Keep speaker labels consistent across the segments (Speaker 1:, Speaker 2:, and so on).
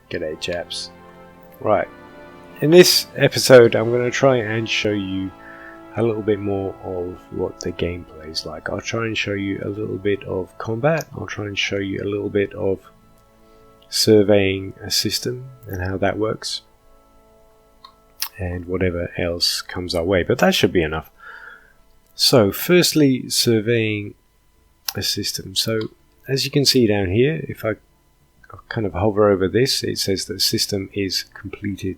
Speaker 1: G'day chaps. Right, in this episode I'm going to try and show you a little bit more of what the gameplay is like. I'll try and show you a little bit of combat, I'll try and show you a little bit of surveying a system and how that works, and whatever else comes our way, but that should be enough. So firstly, surveying a system. So as you can see down here, if I kind of hover over this, it says that the system is completed,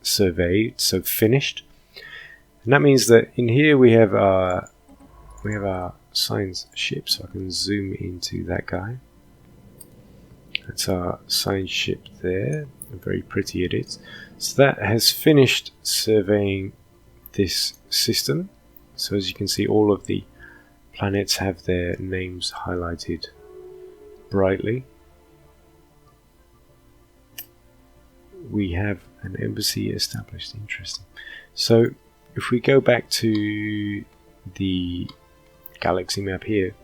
Speaker 1: surveyed, so finished. And that means that in here we have our science ship, so I can zoom into that guy. That's our science ship there, and very pretty it is. So that has finished surveying this system. So as you can see, all of the planets have their names highlighted brightly. We have an embassy established. Interesting. So if we go back to the galaxy map here,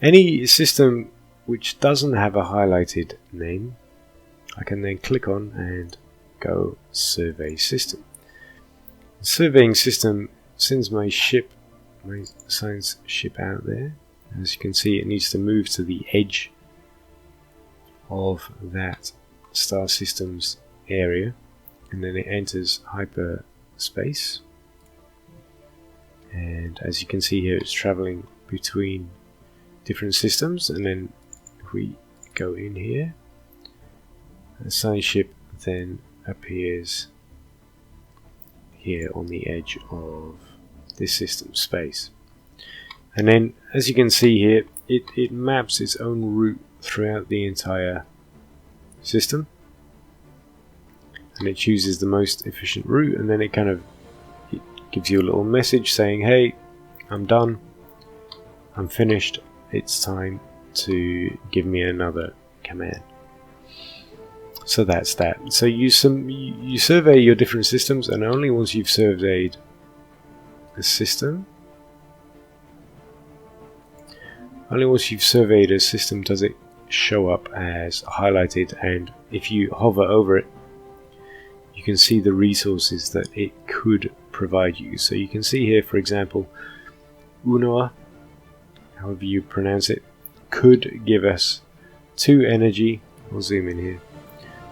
Speaker 1: any system which doesn't have a highlighted name, I can then click on and go survey system. The surveying system sends my science ship out there. As you can see, it needs to move to the edge of that star system's area, and then it enters hyperspace. And as you can see here, it's traveling between different systems, and then if we go in here, the science ship then appears here on the edge of this system space. And then as you can see here, it maps its own route throughout the entire system, and it chooses the most efficient route, and then it gives you a little message saying, hey, I'm done, I'm finished, it's time to give me another command. So that's that. So you survey your different systems, and only once you've surveyed a system, does it show up as highlighted, and if you hover over it, you can see the resources that it could provide you. So you can see here, for example, Unoa, however you pronounce it, could give us 2 energy. I'll zoom in here.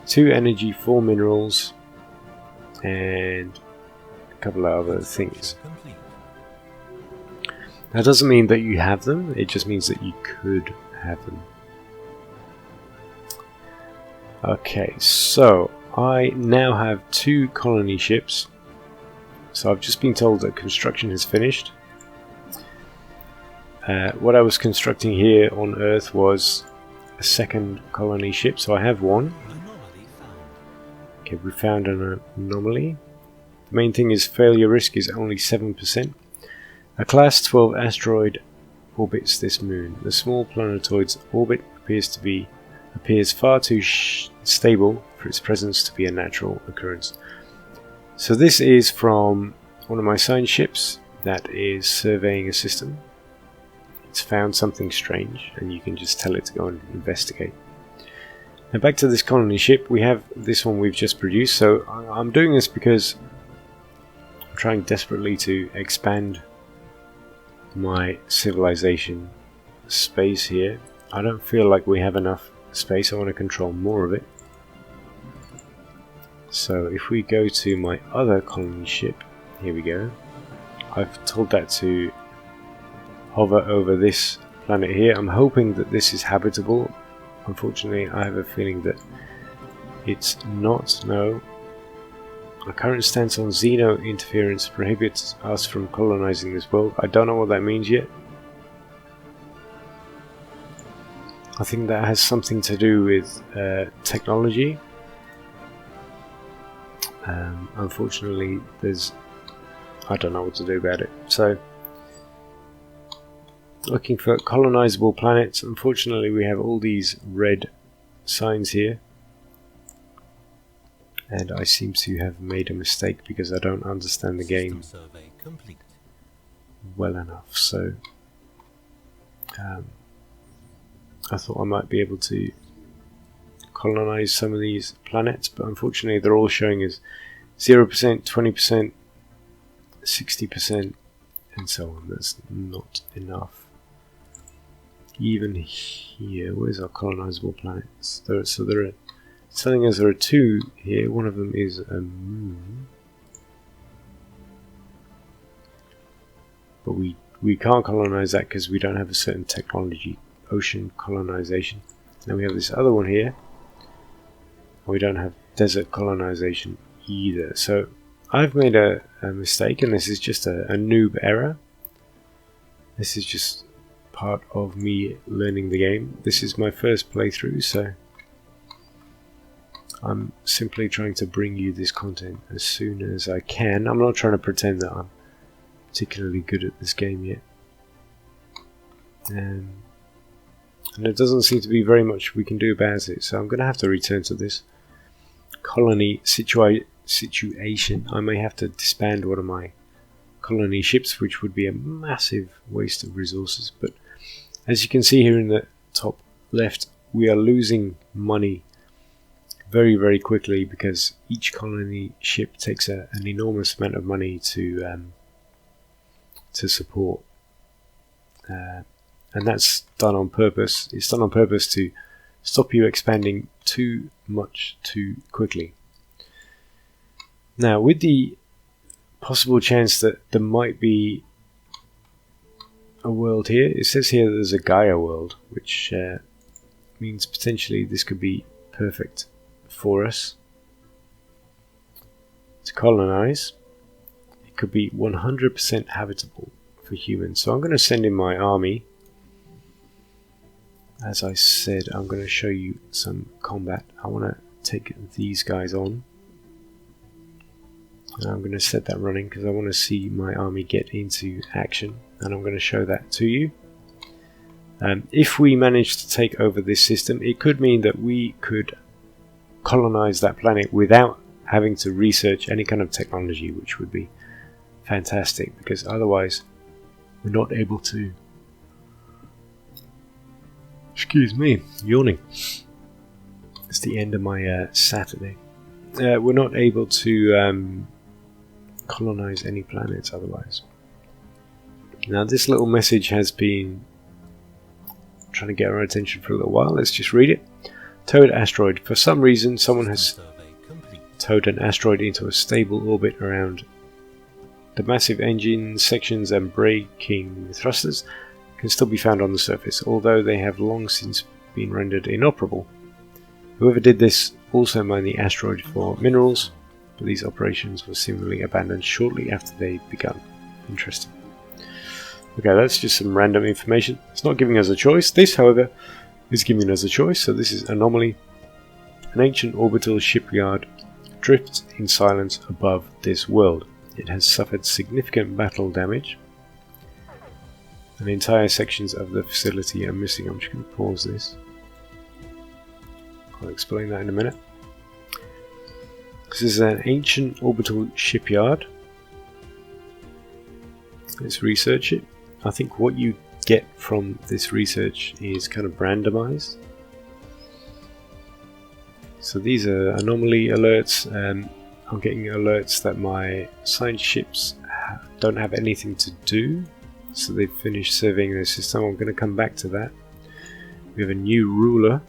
Speaker 1: 2 energy, 4 minerals, and a couple of other things. That doesn't mean that you have them, it just means that you could have them. Okay, so I now have 2 colony ships. So I've just been told that construction has finished. What I was constructing here on Earth was a second colony ship, so I have one. Okay, we found an anomaly. The main thing is failure risk is only 7%. A class 12 asteroid orbits this moon. The small planetoid's orbit appears far too stable for its presence to be a natural occurrence. So this is from one of my science ships that is surveying a system. It's found something strange, and you can just tell it to go and investigate. Now back to this colony ship, we have this one we've just produced. So I'm doing this because I'm trying desperately to expand my civilization space here. I don't feel like we have enough space. I want to control more of it. So if we go to my other colony ship, here we go. I've told that to hover over this planet here. I'm hoping that this is habitable. Unfortunately, I have a feeling that it's not. No. Our current stance on xeno interference prohibits us from colonizing this world. I don't know what that means yet. I think that has something to do with technology. Unfortunately, I don't know what to do about it. So, looking for colonizable planets. Unfortunately, we have all these red signs here, and I seem to have made a mistake because I don't understand the game well enough. So I thought I might be able to colonize some of these planets, but unfortunately they're all showing as 0%, 20%, 60%, and so on. That's not enough. Even here, where's our colonizable planets? So there are, it's telling us there are 2 here. One of them is a moon, but we can't colonize that because we don't have a certain technology, ocean colonization. Then we have this other one here. We don't have desert colonization either. So I've made a mistake, and this is just a noob error. This is just part of me learning the game. This is my first playthrough, so I'm simply trying to bring you this content as soon as I can. I'm not trying to pretend that I'm particularly good at this game yet. And there doesn't seem to be very much we can do about it, so I'm going to have to return to this colony situation. I may have to disband one of my colony ships, which would be a massive waste of resources, but as you can see here in the top left, we are losing money very, very quickly because each colony ship takes an enormous amount of money to support. And that's done on purpose. It's done on purpose to stop you expanding too much too quickly. Now, with the possible chance that there might be a world here, it says here there's a Gaia world, which means potentially this could be perfect for us to colonize. It could be 100% habitable for humans. So I'm going to send in my army. As I said, I'm going to show you some combat. I want to take these guys on. And I'm going to set that running because I want to see my army get into action. And I'm going to show that to you. If we manage to take over this system, it could mean that we could colonize that planet without having to research any kind of technology, which would be fantastic, because otherwise we're not able to... Excuse me, yawning. It's the end of my Saturday. We're not able to colonize any planets otherwise. Now, this little message has been trying to get our attention for a little while. Let's just read it. Towed asteroid. For some reason, someone has towed an asteroid into a stable orbit around the massive engine sections and braking thrusters can still be found on the surface, although they have long since been rendered inoperable. Whoever did this also mined the asteroid for minerals, but these operations were seemingly abandoned shortly after they'd begun. Interesting. Okay, that's just some random information. It's not giving us a choice. This, however, is giving us a choice. So this is Anomaly. An ancient orbital shipyard drifts in silence above this world. It has suffered significant battle damage, and entire sections of the facility are missing. I'm just going to pause this. I'll explain that in a minute. This is an ancient orbital shipyard. Let's research it. I think what you get from this research is kind of randomized. So these are anomaly alerts. I'm getting alerts that my science ships don't have anything to do, so they've finished surveying their system. I'm going to come back to that. We have a new ruler,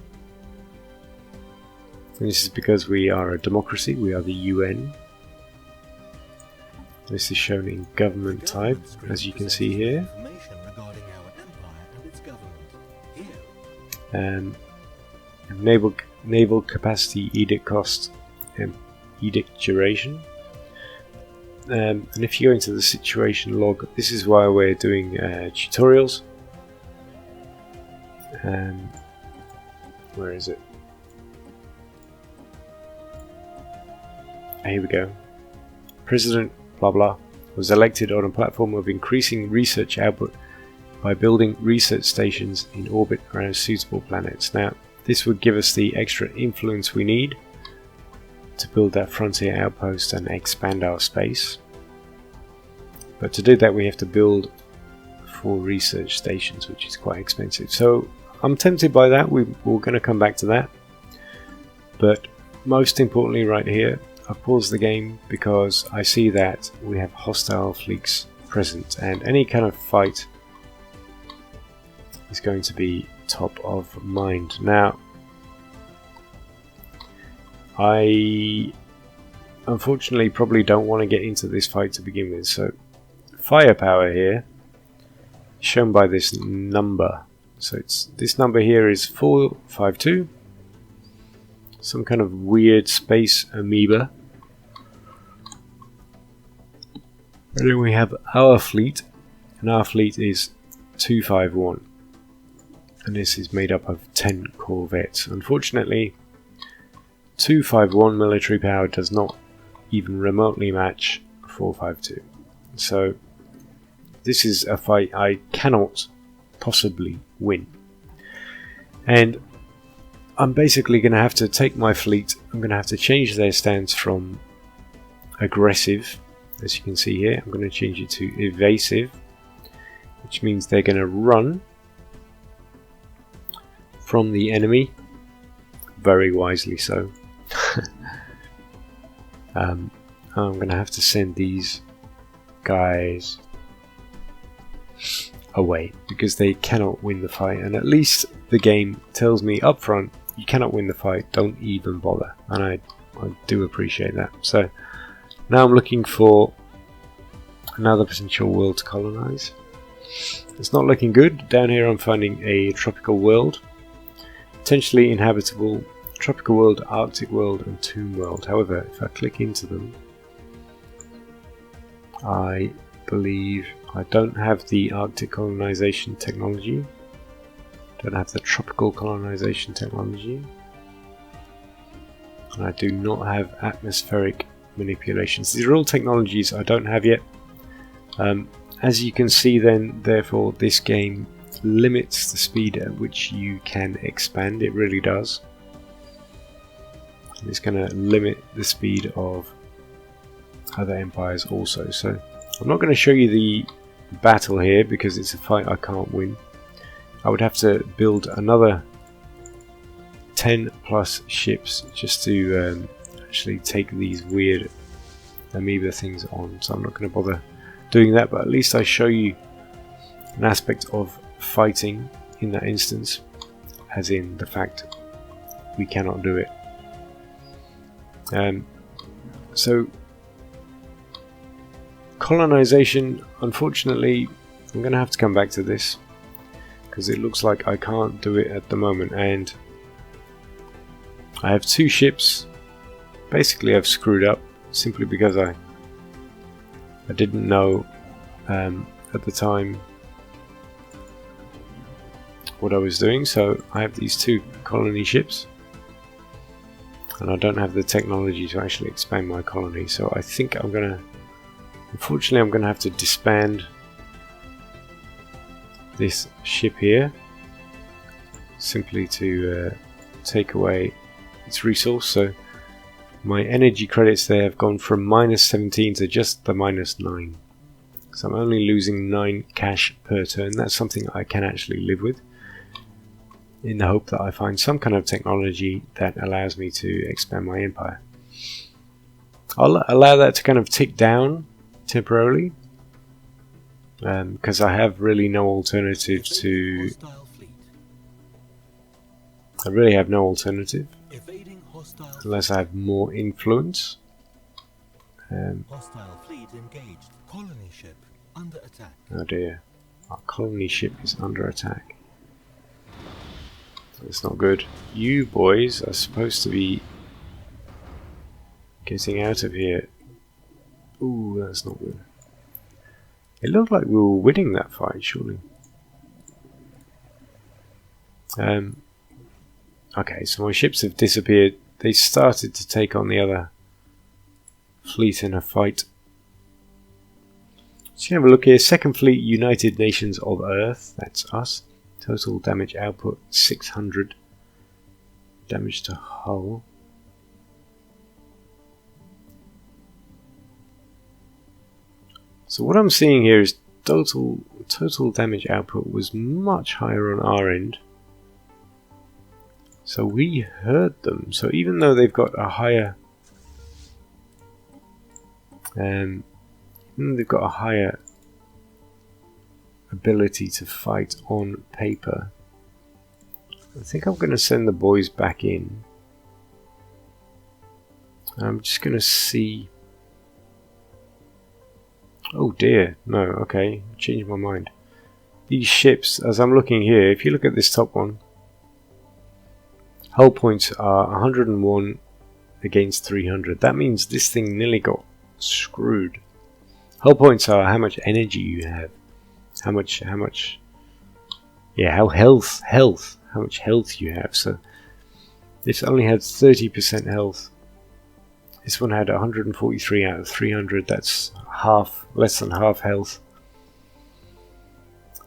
Speaker 1: and this is because we are a democracy. We are the UN. This is shown in government type, as you can see here. Naval capacity, edict cost, and edict duration. And if you go into the situation log, this is why we're doing tutorials. Where is it? Here we go. President blah blah was elected on a platform of increasing research output by building research stations in orbit around suitable planets. Now, this would give us the extra influence we need to build that frontier outpost and expand our space. But to do that, we have to build 4 research stations, which is quite expensive. So I'm tempted by that. We're going to come back to that. But most importantly right here, I've paused the game because I see that we have hostile fleets present, and any kind of fight is going to be top of mind. Now, I unfortunately probably don't want to get into this fight to begin with, so firepower here shown by this number. So this number here is 452. Some kind of weird space amoeba. And then we have our fleet, and our fleet is 251. And this is made up of 10 corvettes. Unfortunately, 251 military power does not even remotely match 452. So this is a fight I cannot possibly win. And I'm basically going to have to take my fleet, I'm going to have to change their stance from aggressive, as you can see here. I'm going to change it to evasive, which means they're going to run from the enemy, very wisely so. I'm going to have to send these guys away because they cannot win the fight, and at least the game tells me up front, you cannot win the fight, don't even bother, and I do appreciate that. So now I'm looking for another potential world to colonize. It's not looking good. Down here I'm finding a tropical world, potentially inhabitable, tropical world, Arctic world and Tomb world. However, if I click into them, I believe I don't have the Arctic colonization technology, don't have the tropical colonization technology, and I do not have atmospheric manipulations. These are all technologies I don't have yet. As you can see then, therefore, this game limits the speed at which you can expand. It really does. And it's going to limit the speed of other empires also. So I'm not going to show you the battle here because it's a fight I can't win. I would have to build another 10 plus ships just to actually take these weird amoeba things on, so I'm not going to bother doing that, but at least I show you an aspect of fighting in that instance, as in the fact we cannot do it. So colonization, unfortunately, I'm going to have to come back to this because it looks like I can't do it at the moment, and I have 2 ships. Basically I've screwed up simply because I didn't know at the time what I was doing. So I have these 2 colony ships and I don't have the technology to actually expand my colony, so I think I'm gonna, unfortunately I'm gonna have to disband this ship here simply to take away its resource. So my energy credits there have gone from -17 to just the -9, so I'm only losing 9 cash per turn. That's something I can actually live with, in the hope that I find some kind of technology that allows me to expand my empire. I'll allow that to kind of tick down temporarily, because I have really no alternative to... I really have no alternative unless I have more influence.
Speaker 2: Hostile fleet engaged. Colony ship under attack.
Speaker 1: Oh dear, our colony ship is under attack. That's not good. You boys are supposed to be getting out of here. Ooh, that's not good. It looked like we were winning that fight, surely. Okay, so my ships have disappeared. They started to take on the other fleet in a fight. So you have a look here. Second Fleet, United Nations of Earth. That's us. Total damage output 600. Damage to hull. So what I'm seeing here is total damage output was much higher on our end. So we heard them. So even though they've got a higher ability to fight on paper, I think I'm going to send the boys back in. I'm just going to see. Oh dear, no, okay, changed my mind. These ships, as I'm looking here, if you look at this top one, hull points are 101 against 300. That means this thing nearly got screwed. Hull points are how much energy you have, how much health, how much health you have. So this only had 30% health. This one had 143 out of 300. That's less than half health.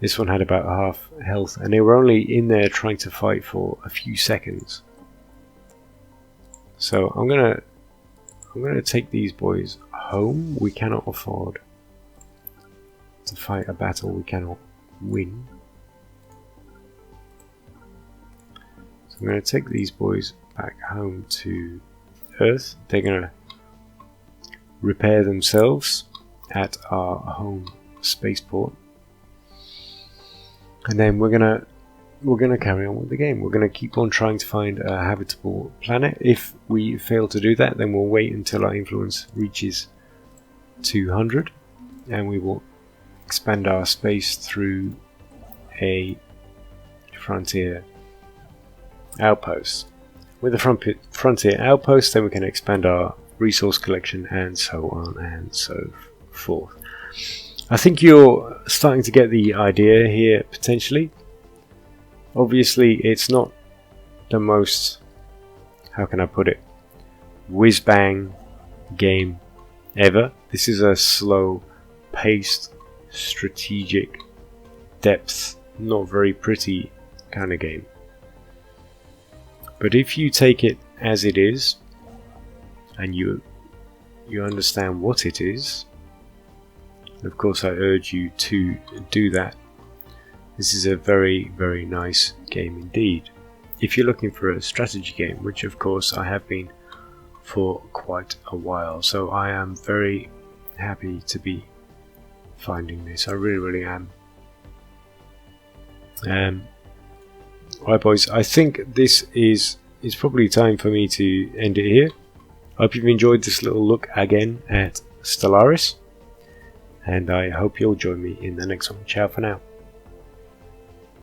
Speaker 1: This one had about half health, and they were only in there trying to fight for a few seconds. So I'm gonna take these boys home. We cannot afford to fight a battle we cannot win. So I'm gonna take these boys back home to Earth. They're gonna repair themselves at our home spaceport, and then we're gonna carry on with the game. We're gonna keep on trying to find a habitable planet. If we fail to do that, then we'll wait until our influence reaches 200, and we will expand our space through a frontier outpost. With the frontier outpost, then we can expand our resource collection, and so on and so forth. I think you're starting to get the idea here, potentially. Obviously, it's not the most, how can I put it, whiz-bang game ever. This is a slow-paced, strategic, depth, not very pretty kind of game. But if you take it as it is, and you understand what it is, of course I urge you to do that. This is a very, very nice game indeed. If you're looking for a strategy game, which of course I have been for quite a while, so I am very happy to be finding this. I really, really am. Right, boys, I think this is probably time for me to end it here. I hope you've enjoyed this little look again at Stellaris, and I hope you'll join me in the next one. Ciao for now.